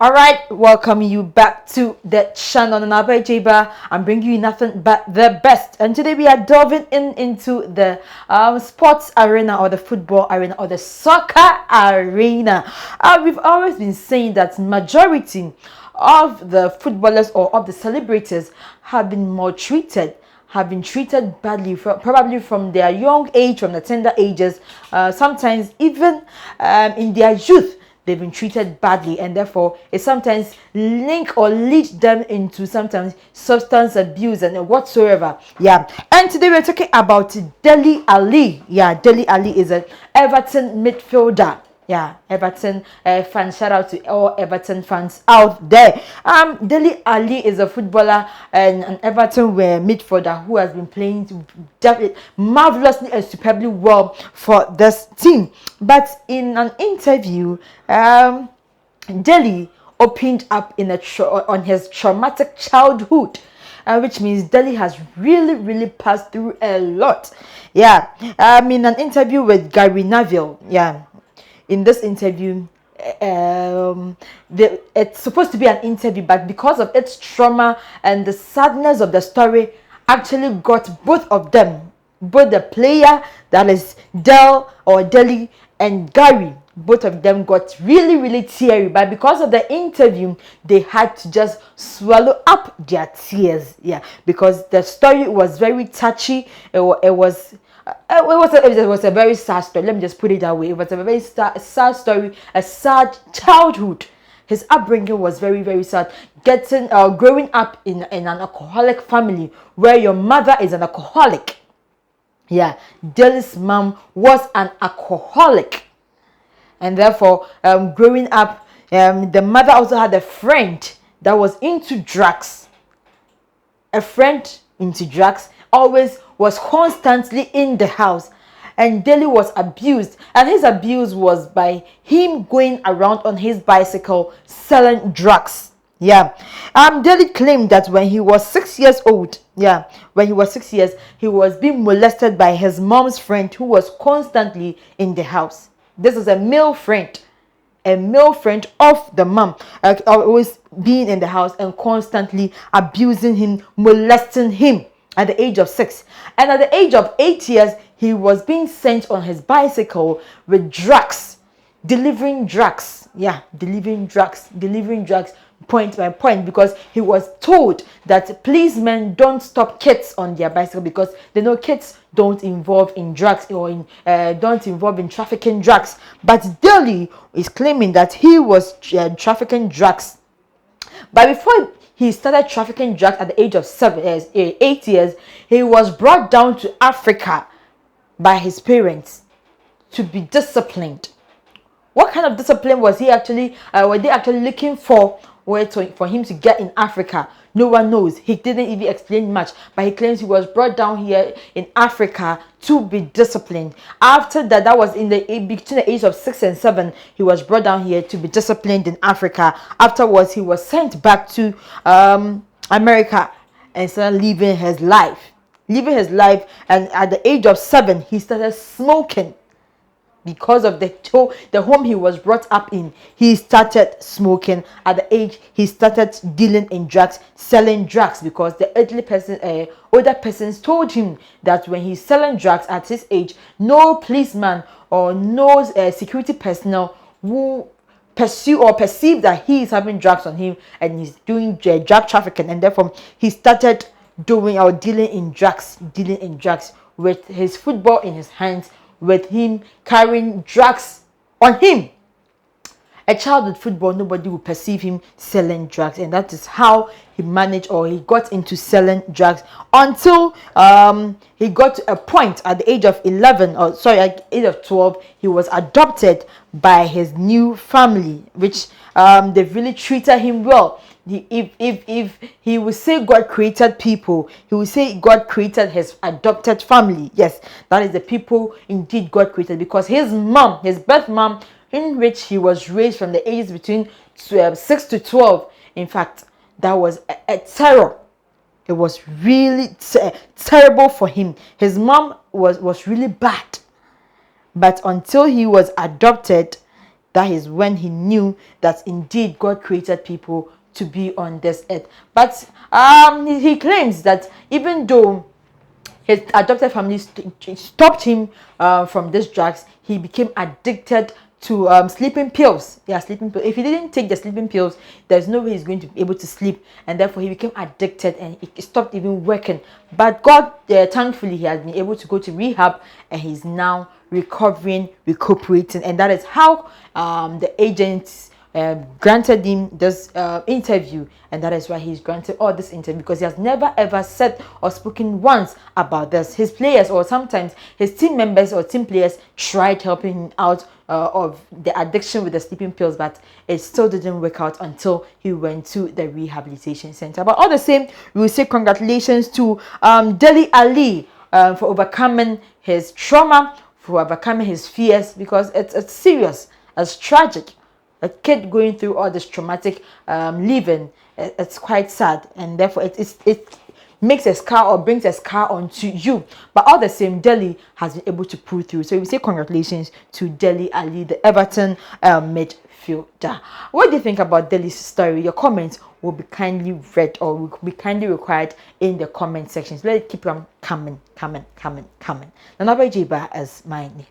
All right, welcome you back to the channel. And I'm bringing you nothing but the best. And today we are delving into the sports arena, or the football arena, or the soccer arena. We've always been saying that majority of the footballers or of the celebrities have been maltreated, have been treated badly, probably from their young age, from the tender ages, sometimes even in their youth. They've been treated badly, and therefore it sometimes link or lead them into sometimes substance abuse and whatsoever. Yeah. And today we're talking about Dele Alli. Yeah, Dele Alli is an Everton midfielder. Yeah, Everton fans. Shout out to all Everton fans out there. Dele Alli is a footballer and an Everton midfielder who has been playing marvelously and superbly well for this team. But in an interview, Dele opened up on his traumatic childhood. Which means Dele has really passed through a lot. Yeah, in an interview with Gary Neville. Yeah, in this interview, it's supposed to be an interview, but because of its trauma and the sadness of the story, actually got both of them, both the player, that is Dele, and Gary, both of them got really teary. But because of the interview, they had to just swallow up their tears. Yeah, because the story was very touchy. It was a very sad story. Let me just put it that way. It was a very sad story, a sad childhood. His upbringing was very sad. Growing up in an alcoholic family where your mother is an alcoholic. Yeah, Dele's mom was an alcoholic, and therefore, growing up, the mother also had a friend that was into drugs. A friend into drugs always was constantly in the house, and Dele was abused, and his abuse was by him going around on his bicycle selling drugs. Yeah. Dele claimed that when he was 6 years old, he was being molested by his mom's friend who was constantly in the house. This is a male friend of the mom, always being in the house and constantly abusing him, molesting him at the age of 6. And at the age of 8 years, he was being sent on his bicycle with drugs, delivering drugs. Yeah, delivering drugs point by point, because he was told that policemen don't stop kids on their bicycle because they know kids don't involve in drugs or don't involve in trafficking drugs. But Dele is claiming that he was trafficking drugs. But before he started trafficking drugs at the age of 8 years, he was brought down to Africa by his parents to be disciplined. What kind of discipline was he actually? Were they actually looking for him to get in Africa? No one knows. He didn't even explain much, but he claims he was brought down here in Africa to be disciplined. After that was between the age of 6 and 7. He was brought down here to be disciplined in Africa. Afterwards, he was sent back to America and started living his life. And at the age of 7, he started smoking. Because of the home he was brought up in, he started smoking. At the age, he started dealing in drugs, selling drugs, because the older persons told him that when he's selling drugs at his age, no policeman or no security personnel will pursue or perceive that he is having drugs on him and he's doing drug trafficking, and therefore he started dealing in drugs with his football in his hands, with him carrying drugs on him. A child with football, nobody will perceive him selling drugs, and that is how he managed, or he got into selling drugs until he got to a point at the age of 11, at the age of 12, he was adopted by his new family, which they really treated him well. If he would say God created people, he would say God created his adopted family. Yes, that is the people indeed God created, because his birth mom, in which he was raised from the ages between 6 to 12, in fact, that was a terror. It was really terrible for him. His mom was really bad. But until he was adopted, that is when he knew that indeed God created people to be on this earth. But he claims that even though his adopted family stopped him from these drugs, he became addicted to sleeping pills. Yeah, sleeping pills. If he didn't take the sleeping pills, there's no way he's going to be able to sleep, and therefore he became addicted and he stopped even working. But God, thankfully, he has been able to go to rehab, and he's now recuperating, and that is how the agents granted him this interview, and that is why he's granted all this interview, because he has never ever said or spoken once about this. His players, or sometimes his team members or team players, tried helping him out of the addiction with the sleeping pills, but it still didn't work out until he went to the rehabilitation center. But all the same, we will say congratulations to Dele Alli for overcoming his trauma, for overcoming his fears, because it's serious, it's tragic. A kid going through all this traumatic living, it's quite sad, and therefore it makes a scar or brings a scar onto you. But all the same, Dele has been able to pull through. So we say congratulations to Dele Alli, the Everton midfielder. What do you think about Dele's story? Your comments will be kindly read, or will be kindly required in the comment sections. Let it keep on coming. Nana Jiba as my name.